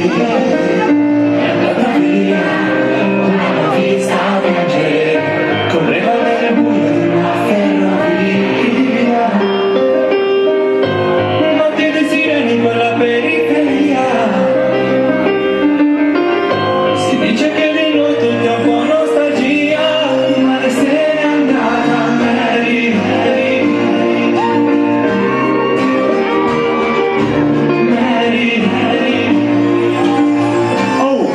è andata via, l'ho vista piangere, correva nel buio di una ferrovia, notti di sirene in quella periferia. Si dice che di noi tutti ha un po' nostalgia, ma se n'è andata Mary, Mary, Mary, Mary. Oh!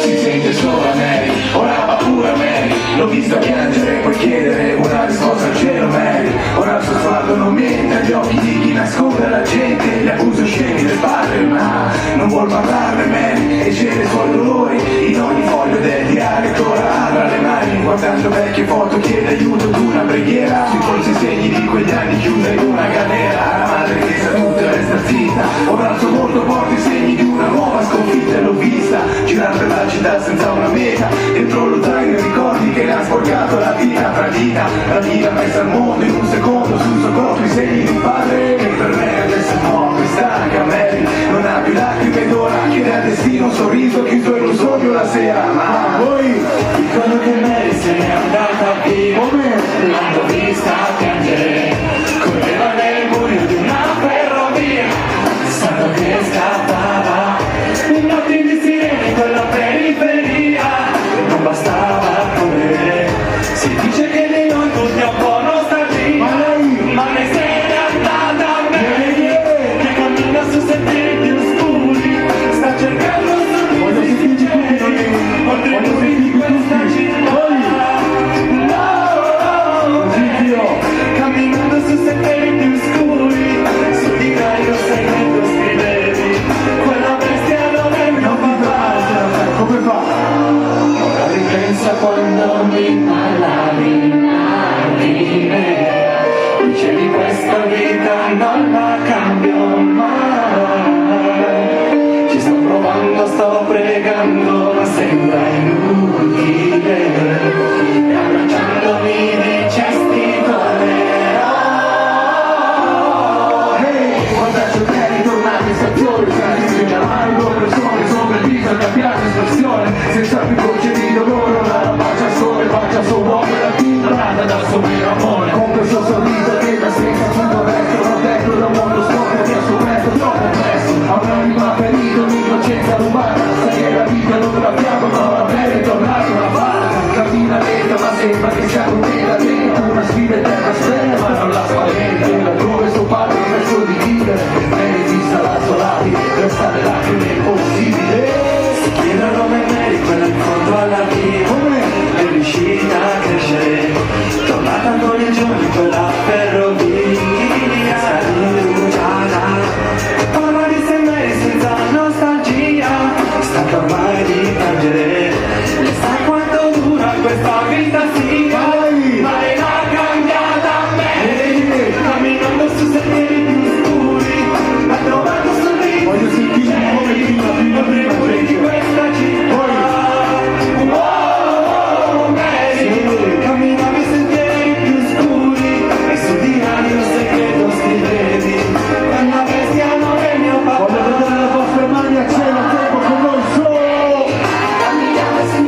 Si sente sola Mary, ora ha paura Mary, l'ho vista piangere, puoi chiedere una risposta al cielo Mary, ora il suo sguardo non mente agli occhi di chi nasconde la gente, gli accusa scemi del padre, ma non vuol parlarne Mary, e cede i suoi dolori in ogni foglio del diario che ora apre le mani, guardando vecchie foto chiede aiuto ad una preghiera, sui polsi segni di quegli anni chiusa in una galera, la madre che sa tutto e resta zitta, ora il suo volto porta i segni di una nuova sconfitta, e l'ho vista girare per la città senza una meta, dentro lo zaino ricordi che le ha sporcato la vita tradita, la vita messa al mondo in un secondo, sul suo corpo i segni di un padre che per me adesso è nuovo e stanca Mary, non ha più lacrime ed ora chiede al destino un sorriso chiuso in un sogno la sera, ma Dicono che Mary se n'è andata.